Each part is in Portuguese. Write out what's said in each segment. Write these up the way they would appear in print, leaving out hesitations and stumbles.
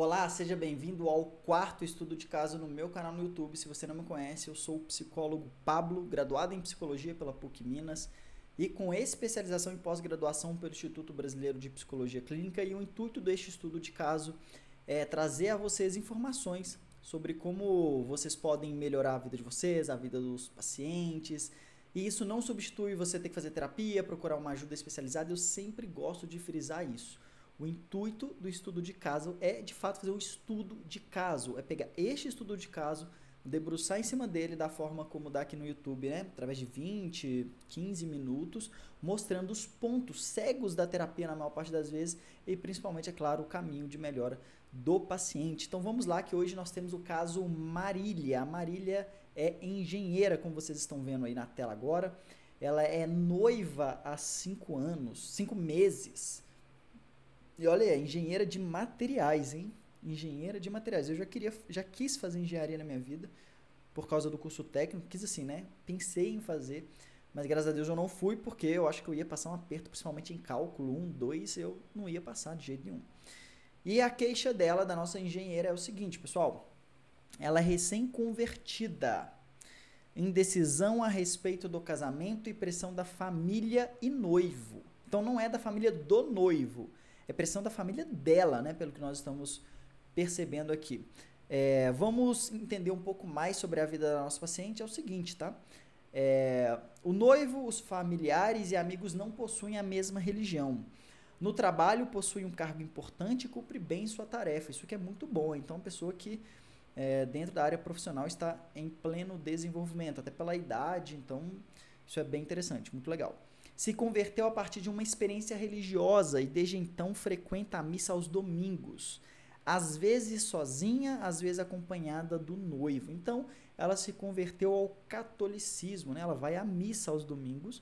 Olá, seja bem-vindo ao quarto estudo de caso no meu canal no YouTube. Se você não me conhece, eu sou o psicólogo Pablo, graduado em Psicologia pela PUC Minas e com especialização em pós-graduação pelo Instituto Brasileiro de Psicologia Clínica. E o intuito deste estudo de caso é trazer a vocês informações sobre como vocês podem melhorar a vida de vocês, a vida dos pacientes. E isso não substitui você ter que fazer terapia, procurar uma ajuda especializada. Eu sempre gosto de frisar isso. O intuito do estudo de caso é, de fato, fazer um estudo de caso. É pegar este estudo de caso, debruçar em cima dele da forma como dá aqui no YouTube, né? Através de 20, 15 minutos, mostrando os pontos cegos da terapia na maior parte das vezes e, principalmente, é claro, o caminho de melhora do paciente. Então, vamos lá que hoje nós temos o caso Marília. A Marília é engenheira, como vocês estão vendo aí na tela agora. Ela é noiva há 5 anos, 5 meses. E olha aí, engenheira de materiais, hein? Engenheira de materiais. Eu já quis fazer engenharia na minha vida, por causa do curso técnico, quis assim, né? Pensei em fazer, mas graças a Deus eu não fui, porque eu acho que eu ia passar um aperto, principalmente em cálculo 1, 2, eu não ia passar de jeito nenhum. E a queixa dela, da nossa engenheira, é o seguinte, pessoal. Ela é recém-convertida. Indecisão a respeito do casamento e pressão da família e noivo. Então não é da família do noivo. É pressão da família dela, né? Pelo que nós estamos percebendo aqui. Vamos entender um pouco mais sobre a vida da nossa paciente. É o seguinte, tá? O noivo, os familiares e amigos não possuem a mesma religião. No trabalho, possui um cargo importante e cumpre bem sua tarefa. Isso que é muito bom. Então, uma pessoa que dentro da área profissional está em pleno desenvolvimento, até pela idade. Então, isso é bem interessante, muito legal. Se converteu a partir de uma experiência religiosa e desde então frequenta a missa aos domingos, às vezes sozinha, às vezes acompanhada do noivo. Então, ela se converteu ao catolicismo, né? Ela vai à missa aos domingos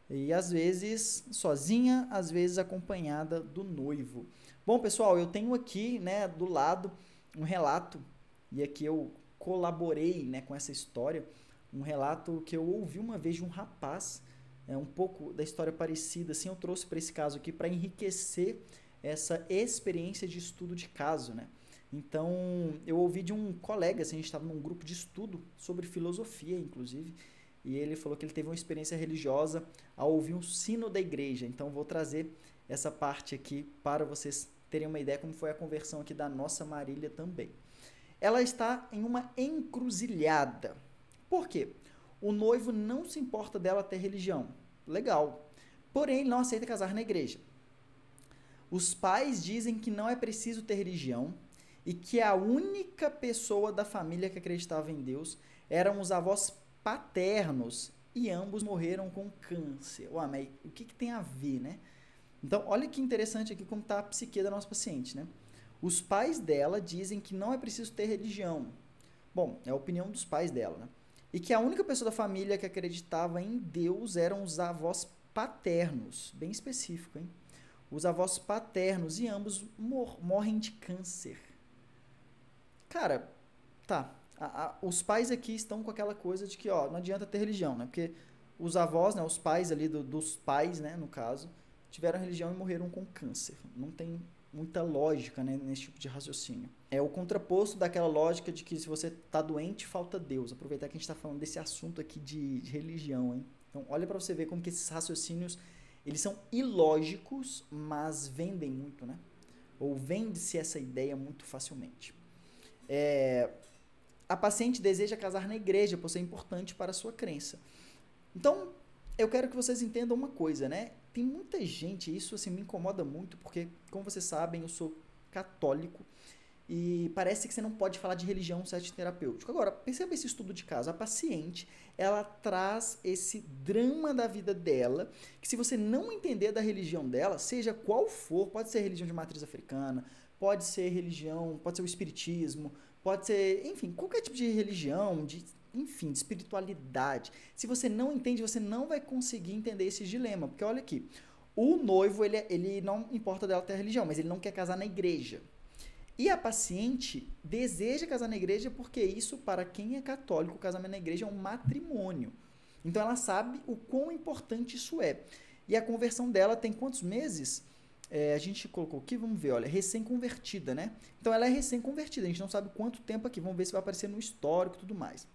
e às vezes sozinha, às vezes acompanhada do noivo. Bom, pessoal, eu tenho aqui, né, do lado um relato, e aqui eu colaborei, né, com essa história, um relato que eu ouvi uma vez de um rapaz. Um pouco da história parecida, assim, eu trouxe para esse caso aqui para enriquecer essa experiência de estudo de caso, né? Então, eu ouvi de um colega, assim, a gente estava num grupo de estudo sobre filosofia, inclusive, e ele falou que ele teve uma experiência religiosa ao ouvir um sino da igreja. Então, vou trazer essa parte aqui para vocês terem uma ideia como foi a conversão aqui da nossa Marília também. Ela está em uma encruzilhada. Por quê? O noivo não se importa dela ter religião. Legal. Porém, ele não aceita casar na igreja. Os pais dizem que não é preciso ter religião e que a única pessoa da família que acreditava em Deus eram os avós paternos e ambos morreram com câncer. Ué, mas o que tem a ver, né? Então, olha que interessante aqui como está a psique da nossa paciente, né? Os pais dela dizem que não é preciso ter religião. Bom, é a opinião dos pais dela, né? E que a única pessoa da família que acreditava em Deus eram os avós paternos. Bem específico, hein? Os avós paternos e ambos morrem de câncer. Cara, tá. Os pais aqui estão com aquela coisa de que, ó, não adianta ter religião, né? Porque os avós, né, os pais ali dos pais, né, no caso, tiveram religião e morreram com câncer. Não tem muita lógica, né, nesse tipo de raciocínio. É o contraposto daquela lógica de que se você está doente, falta Deus. Aproveitar que a gente está falando desse assunto aqui de religião, hein? Então, olha para você ver como que esses raciocínios, eles são ilógicos, mas vendem muito, né? Ou vende-se essa ideia muito facilmente. A paciente deseja casar na igreja, por ser importante para a sua crença. Então, eu quero que vocês entendam uma coisa, né? Tem muita gente, isso assim me incomoda muito, porque, como vocês sabem, eu sou católico e parece que você não pode falar de religião no set terapêutico. Agora, perceba esse estudo de caso. A paciente, ela traz esse drama da vida dela, que se você não entender da religião dela, seja qual for, pode ser religião de matriz africana, pode ser religião, pode ser o espiritismo, pode ser, enfim, qualquer tipo de religião, de espiritualidade. Se você não entende, você não vai conseguir entender esse dilema, porque olha aqui, o noivo, ele não importa dela ter religião, mas ele não quer casar na igreja. E a paciente deseja casar na igreja porque isso, para quem é católico, o casamento na igreja é um matrimônio. Então ela sabe o quão importante isso é. E a conversão dela tem quantos meses? a gente colocou aqui, vamos ver, olha, recém-convertida, né? Então ela é recém-convertida, a gente não sabe quanto tempo aqui, vamos ver se vai aparecer no histórico e tudo mais.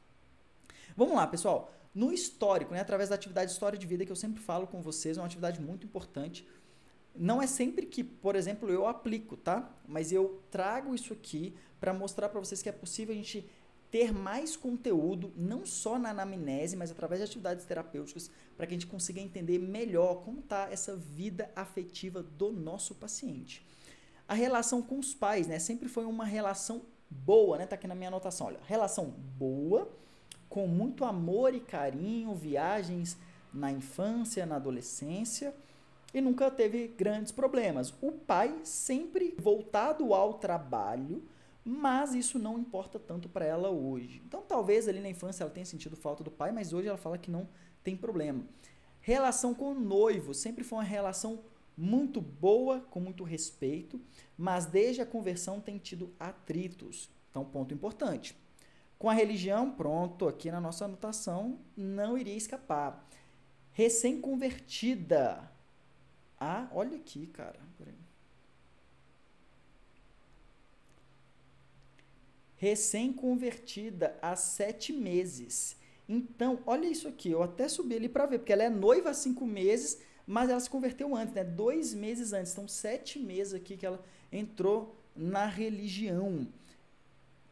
Vamos lá, pessoal. No histórico, né, através da atividade História de Vida, que eu sempre falo com vocês, é uma atividade muito importante. Não é sempre que, por exemplo, eu aplico, tá? Mas eu trago isso aqui para mostrar para vocês que é possível a gente ter mais conteúdo, não só na anamnese, mas através de atividades terapêuticas, para que a gente consiga entender melhor como está essa vida afetiva do nosso paciente. A relação com os pais, né, sempre foi uma relação boa, né? Tá aqui na minha anotação, olha, relação boa, com muito amor e carinho, viagens na infância, na adolescência, e nunca teve grandes problemas. O pai sempre voltado ao trabalho, mas isso não importa tanto para ela hoje. Então, talvez ali na infância ela tenha sentido falta do pai, mas hoje ela fala que não tem problema. Relação com o noivo, sempre foi uma relação muito boa, com muito respeito, mas desde a conversão tem tido atritos. Então, ponto importante. Com a religião, pronto, aqui na nossa anotação, não iria escapar. Recém-convertida. Ah, olha aqui, cara. Peraí. Recém-convertida há 7 meses. Então, olha isso aqui. Eu até subi ali para ver, porque ela é noiva há 5 meses, mas ela se converteu antes, né? 2 meses antes. Então, 7 meses aqui que ela entrou na religião.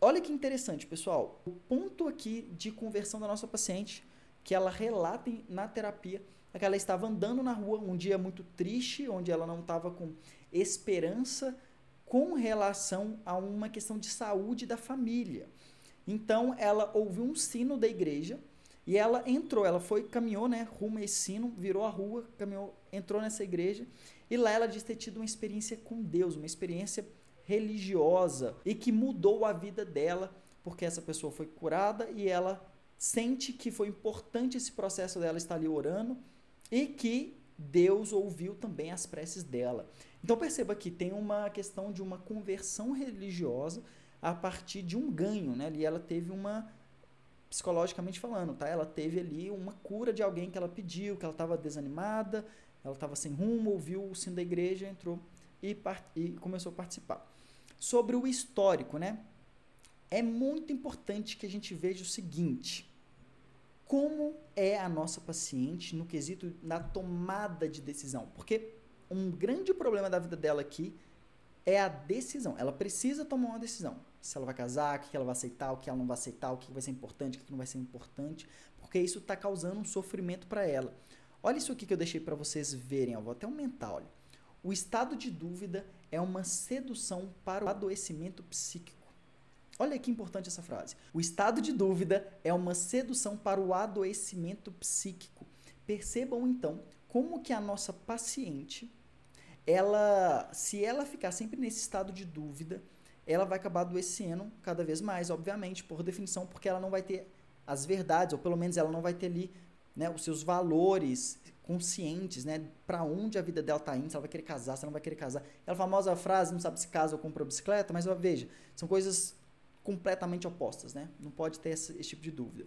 Olha que interessante, pessoal. O ponto aqui de conversão da nossa paciente, que ela relata na terapia, é que ela estava andando na rua um dia muito triste, onde ela não estava com esperança com relação a uma questão de saúde da família. Então, ela ouviu um sino da igreja e ela entrou, ela caminhou, né, rumo a esse sino, virou a rua, caminhou, entrou nessa igreja e lá ela diz ter tido uma experiência com Deus, uma experiência religiosa e que mudou a vida dela, porque essa pessoa foi curada e ela sente que foi importante esse processo dela estar ali orando e que Deus ouviu também as preces dela. Então perceba que tem uma questão de uma conversão religiosa a partir de um ganho, né? Ali ela teve uma, psicologicamente falando, tá? Ela teve ali uma cura de alguém que ela pediu, que ela estava desanimada, ela estava sem rumo, ouviu o sino da igreja, entrou e começou a participar. Sobre o histórico, né? É muito importante que a gente veja o seguinte: como é a nossa paciente no quesito na tomada de decisão? Porque um grande problema da vida dela aqui é a decisão. Ela precisa tomar uma decisão. Se ela vai casar, o que ela vai aceitar, o que ela não vai aceitar, o que vai ser importante, o que não vai ser importante, porque isso está causando um sofrimento para ela. Olha isso aqui que eu deixei para vocês verem, ó, vou até aumentar, olha. O estado de dúvida é uma sedução para o adoecimento psíquico. Olha que importante essa frase. O estado de dúvida é uma sedução para o adoecimento psíquico. Percebam, então, como que a nossa paciente, se ela ficar sempre nesse estado de dúvida, ela vai acabar adoecendo cada vez mais, obviamente, por definição, porque ela não vai ter as verdades, ou pelo menos ela não vai ter ali, né, os seus valores conscientes, né, para onde a vida dela está indo, se ela vai querer casar, se ela não vai querer casar. Aquela famosa frase, não sabe se casa ou compra bicicleta, mas veja, são coisas completamente opostas, né? Não pode ter esse tipo de dúvida.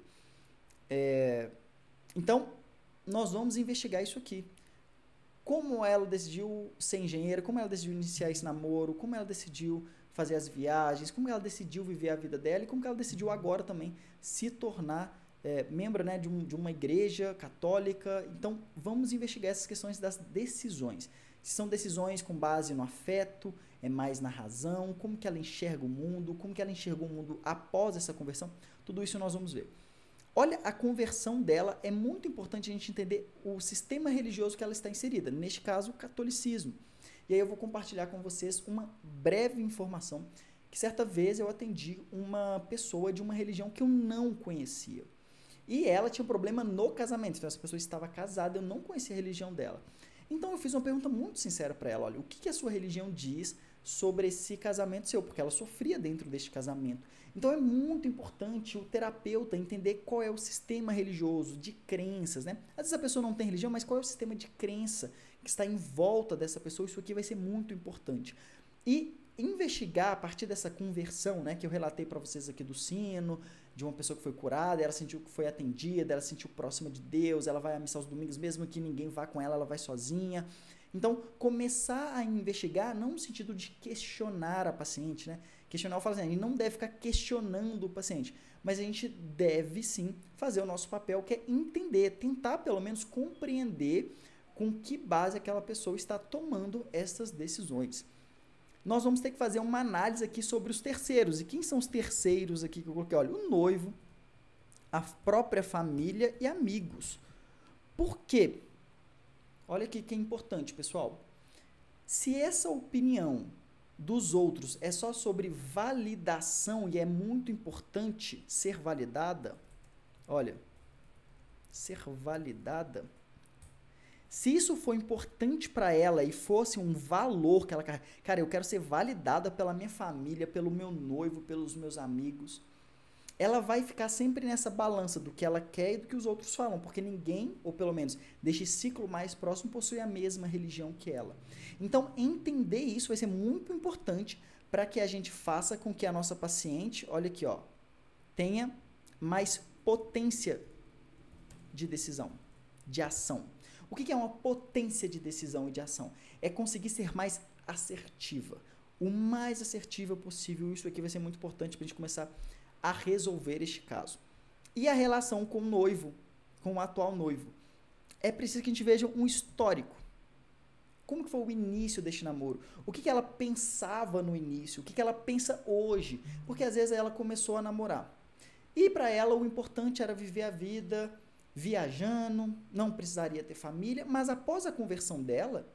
Então, nós vamos investigar isso aqui. Como ela decidiu ser engenheira, como ela decidiu iniciar esse namoro, como ela decidiu fazer as viagens, como ela decidiu viver a vida dela e como ela decidiu agora também se tornar membro, né, de uma igreja católica. Então, vamos investigar essas questões das decisões. Se são decisões com base no afeto, é mais na razão, como que ela enxerga o mundo, como que ela enxergou o mundo após essa conversão, tudo isso nós vamos ver. Olha, a conversão dela, é muito importante a gente entender o sistema religioso que ela está inserida, neste caso, o catolicismo. E aí eu vou compartilhar com vocês uma breve informação, que certa vez eu atendi uma pessoa de uma religião que eu não conhecia. E ela tinha um problema no casamento, então essa pessoa estava casada, eu não conhecia a religião dela. Então eu fiz uma pergunta muito sincera para ela, olha, o que a sua religião diz sobre esse casamento seu? Porque ela sofria dentro deste casamento. Então é muito importante o terapeuta entender qual é o sistema religioso de crenças, né? Às vezes a pessoa não tem religião, mas qual é o sistema de crença que está em volta dessa pessoa? Isso aqui vai ser muito importante. E investigar a partir dessa conversão, né, que eu relatei para vocês aqui do sino, de uma pessoa que foi curada, ela sentiu que foi atendida, ela se sentiu próxima de Deus, ela vai à missa aos domingos, mesmo que ninguém vá com ela, ela vai sozinha. Então, começar a investigar, não no sentido de questionar a paciente, né? Questionar, eu falo assim, a gente não deve ficar questionando o paciente, mas a gente deve sim fazer o nosso papel, que é entender, tentar pelo menos compreender com que base aquela pessoa está tomando essas decisões. Nós vamos ter que fazer uma análise aqui sobre os terceiros. E quem são os terceiros aqui que eu coloquei? Olha, o noivo, a própria família e amigos. Por quê? Olha aqui que é importante, pessoal. Se essa opinião dos outros é só sobre validação e é muito importante ser validada, olha, ser validada, se isso for importante para ela e fosse um valor que ela... Cara, eu quero ser validada pela minha família, pelo meu noivo, pelos meus amigos. Ela vai ficar sempre nessa balança do que ela quer e do que os outros falam, porque ninguém, ou pelo menos deste ciclo mais próximo, possui a mesma religião que ela. Então, entender isso vai ser muito importante para que a gente faça com que a nossa paciente, olha aqui, ó, tenha mais potência de decisão, de ação. O que é uma potência de decisão e de ação? É conseguir ser mais assertiva. O mais assertiva possível. Isso aqui vai ser muito importante para a gente começar a resolver este caso. E a relação com o noivo, com o atual noivo. É preciso que a gente veja um histórico. Como que foi o início deste namoro? O que ela pensava no início? O que ela pensa hoje? Porque às vezes ela começou a namorar. E para ela o importante era viver a vida viajando, não precisaria ter família, mas após a conversão dela,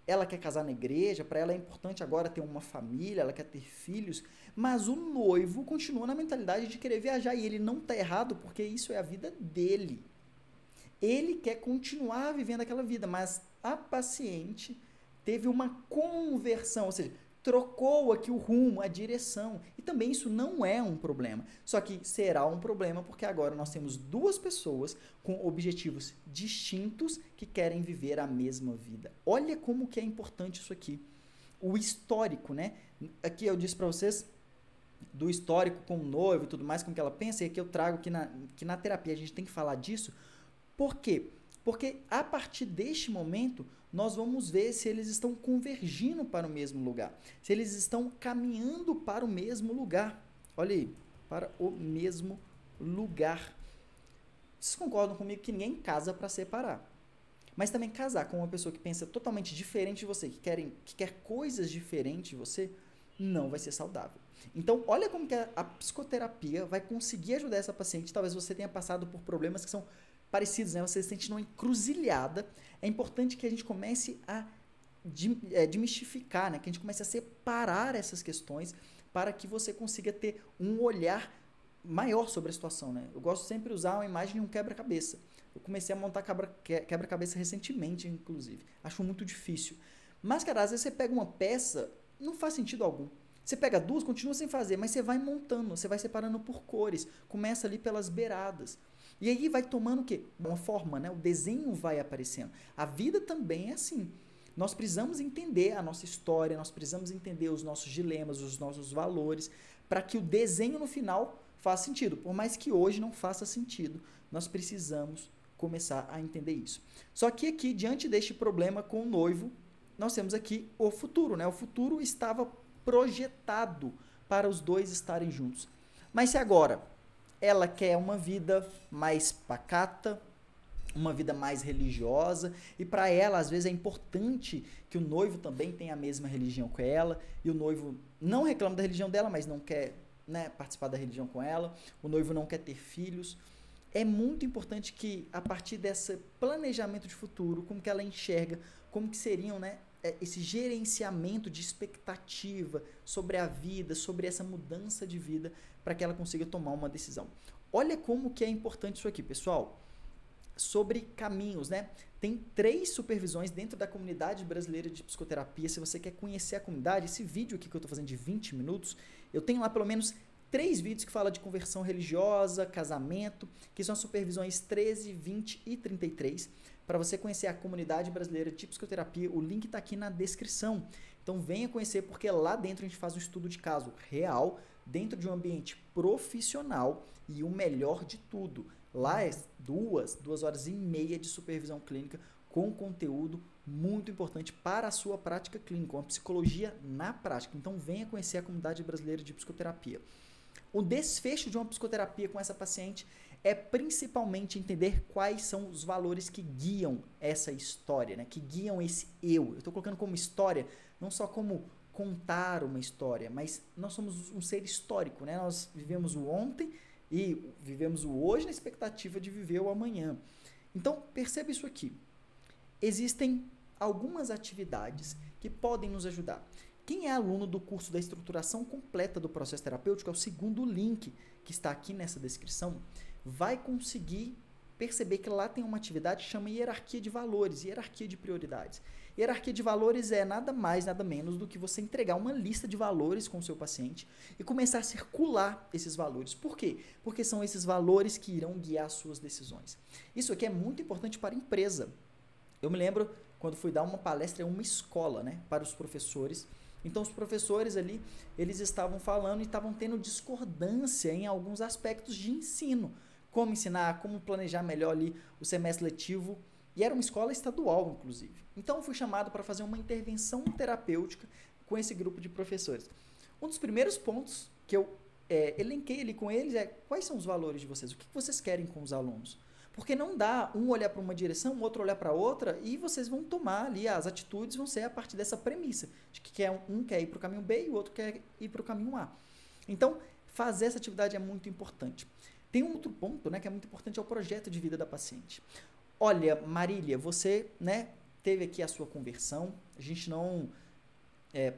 ela quer casar na igreja, para ela é importante agora ter uma família, ela quer ter filhos, mas o noivo continua na mentalidade de querer viajar, e ele não está errado, porque isso é a vida dele. Ele quer continuar vivendo aquela vida, mas a paciente teve uma conversão, ou seja, trocou aqui o rumo, a direção. E também isso não é um problema. Só que será um problema porque agora nós temos duas pessoas com objetivos distintos que querem viver a mesma vida. Olha como que é importante isso aqui. O histórico, né? Aqui eu disse para vocês do histórico com o noivo e tudo mais, como que ela pensa, e aqui eu trago que na terapia a gente tem que falar disso. Por quê? Porque a partir deste momento, nós vamos ver se eles estão convergindo para o mesmo lugar. Se eles estão caminhando para o mesmo lugar. Olha aí, para o mesmo lugar. Vocês concordam comigo que ninguém casa para separar? Mas também casar com uma pessoa que pensa totalmente diferente de você, que quer coisas diferentes de você, não vai ser saudável. Então, olha como que a psicoterapia vai conseguir ajudar essa paciente. Talvez você tenha passado por problemas que são parecidos, né? Você se sente numa encruzilhada. É importante que a gente comece a desmistificar, né? Que a gente comece a separar essas questões para que você consiga ter um olhar maior sobre a situação, né? Eu gosto sempre de usar uma imagem de um quebra-cabeça. Eu comecei a montar quebra-cabeça recentemente, inclusive. Acho muito difícil. Mas, cara, às vezes você pega uma peça, não faz sentido algum. Você pega duas, continua sem fazer, mas você vai montando, você vai separando por cores. Começa ali pelas beiradas. E aí vai tomando o quê? Uma forma, né? O desenho vai aparecendo. A vida também é assim. Nós precisamos entender a nossa história, nós precisamos entender os nossos dilemas, os nossos valores, para que o desenho no final faça sentido. Por mais que hoje não faça sentido, nós precisamos começar a entender isso. Só que aqui, diante deste problema com o noivo, nós temos aqui o futuro, né? O futuro estava projetado para os dois estarem juntos. Mas se agora ela quer uma vida mais pacata, uma vida mais religiosa, e para ela, às vezes, é importante que o noivo também tenha a mesma religião que ela, e o noivo não reclama da religião dela, mas não quer, né, participar da religião com ela, o noivo não quer ter filhos. É muito importante que, a partir desse planejamento de futuro, como que ela enxerga, como que seriam, né, esse gerenciamento de expectativa sobre a vida, sobre essa mudança de vida, para que ela consiga tomar uma decisão. Olha como que é importante isso aqui, pessoal. Sobre caminhos, né? Tem 3 supervisões dentro da comunidade brasileira de psicoterapia. Se você quer conhecer a comunidade, esse vídeo aqui que eu estou fazendo de 20 minutos, eu tenho lá pelo menos 3 vídeos que falam de conversão religiosa, casamento, que são as supervisões 13, 20 e 33. Para você conhecer a comunidade brasileira de psicoterapia, o link está aqui na descrição. Então venha conhecer, porque lá dentro a gente faz um estudo de caso real, dentro de um ambiente profissional, e o melhor de tudo, lá é 2 horas e meia de supervisão clínica com conteúdo muito importante para a sua prática clínica, uma psicologia na prática. Então venha conhecer a comunidade brasileira de psicoterapia. O desfecho de uma psicoterapia com essa paciente é principalmente entender quais são os valores que guiam essa história, né? Que guiam esse eu. Eu estou colocando como história, não só como contar uma história, mas nós somos um ser histórico, né? Nós vivemos o ontem e vivemos o hoje na expectativa de viver o amanhã. Então, perceba isso aqui. Existem algumas atividades que podem nos ajudar. Quem é aluno do curso da estruturação completa do processo terapêutico, é o segundo link que está aqui nessa descrição, vai conseguir perceber que lá tem uma atividade que chama hierarquia de valores, hierarquia de prioridades. Hierarquia de valores é nada mais, nada menos do que você entregar uma lista de valores com o seu paciente e começar a circular esses valores. Por quê? Porque são esses valores que irão guiar suas decisões. Isso aqui é muito importante para a empresa. Eu me lembro quando fui dar uma palestra em uma escola, né, para os professores. Então, os professores ali, eles estavam falando e estavam tendo discordância em alguns aspectos de ensino. Como ensinar, como planejar melhor ali o semestre letivo. E era uma escola estadual, inclusive. Então, eu fui chamado para fazer uma intervenção terapêutica com esse grupo de professores. Um dos primeiros pontos que eu elenquei ali com eles é quais são os valores de vocês? O que vocês querem com os alunos? Porque não dá um olhar para uma direção, o outro olhar para outra e vocês vão tomar ali, as atitudes vão ser a partir dessa premissa, de que um quer ir para o caminho B e o outro quer ir para o caminho A. Então, fazer essa atividade é muito importante. Tem um outro ponto, né, que é muito importante, é o projeto de vida da paciente. Olha, Marília, você, né, teve aqui a sua conversão, a gente não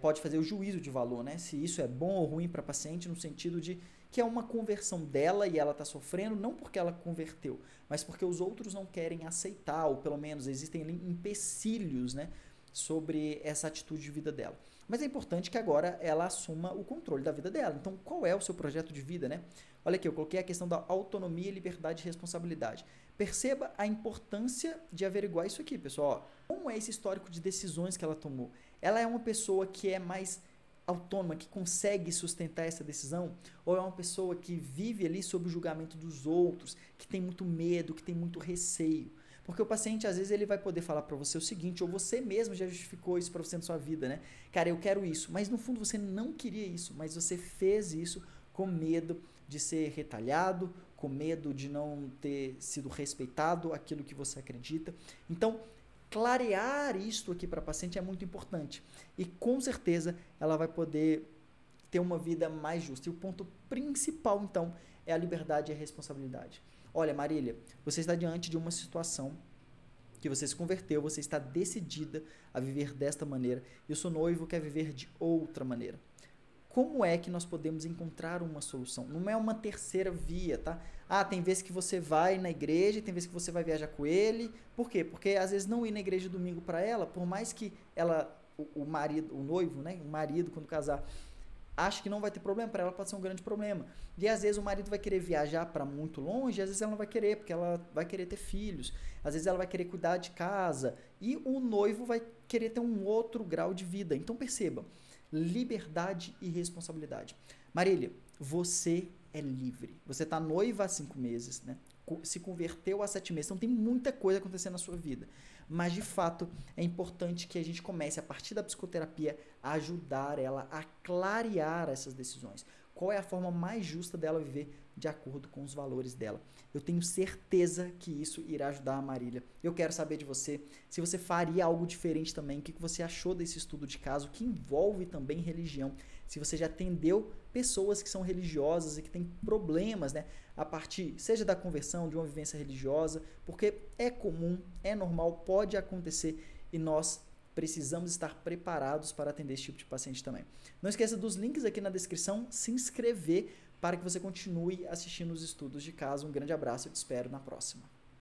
pode fazer o juízo de valor, né, se isso é bom ou ruim para a paciente, no sentido de que é uma conversão dela e ela está sofrendo, não porque ela converteu, mas porque os outros não querem aceitar, ou pelo menos existem empecilhos, né, sobre essa atitude de vida dela. Mas é importante que agora ela assuma o controle da vida dela. Então, qual é o seu projeto de vida, né? Olha aqui, eu coloquei a questão da autonomia, liberdade e responsabilidade. Perceba a importância de averiguar isso aqui, pessoal. Como é esse histórico de decisões que ela tomou? Ela é uma pessoa que é mais autônoma, que consegue sustentar essa decisão, ou é uma pessoa que vive ali sob o julgamento dos outros, que tem muito medo, que tem muito receio? Porque o paciente, às vezes, ele vai poder falar para você o seguinte, ou você mesmo já justificou isso para você na sua vida, né? Cara, eu quero isso, mas no fundo você não queria isso, mas você fez isso com medo de ser retalhado, com medo de não ter sido respeitado aquilo que você acredita. Então, clarear isto aqui para a paciente é muito importante. E com certeza ela vai poder ter uma vida mais justa. E o ponto principal, então, é a liberdade e a responsabilidade. Olha, Marília, você está diante de uma situação que você se converteu, você está decidida a viver desta maneira e o seu noivo quer viver de outra maneira. Como é que nós podemos encontrar uma solução? Não é uma terceira via, tá? Ah, tem vezes que você vai na igreja, tem vezes que você vai viajar com ele. Por quê? Porque às vezes não ir na igreja domingo para ela, por mais que ela, o marido, o noivo, né, o marido quando casar, acha que não vai ter problema, para ela pode ser um grande problema. E às vezes o marido vai querer viajar para muito longe, às vezes ela não vai querer, porque ela vai querer ter filhos. Às vezes ela vai querer cuidar de casa e o noivo vai querer ter um outro grau de vida. Então perceba, liberdade e responsabilidade. Marília, você é livre. Você está noiva há 5 meses, né? Se converteu há 7 meses. Então tem muita coisa acontecendo na sua vida. Mas, de fato, é importante que a gente comece, a partir da psicoterapia, a ajudar ela a clarear essas decisões. Qual é a forma mais justa dela viver de acordo com os valores dela? Eu tenho certeza que isso irá ajudar a Marília. Eu quero saber de você, se você faria algo diferente também, o que você achou desse estudo de caso, que envolve também religião. Se você já atendeu pessoas que são religiosas e que têm problemas, né, a partir, seja da conversão, de uma vivência religiosa, porque é comum, é normal, pode acontecer e nós precisamos estar preparados para atender esse tipo de paciente também. Não esqueça dos links aqui na descrição, se inscrever para que você continue assistindo os estudos de caso. Um grande abraço, eu te espero na próxima.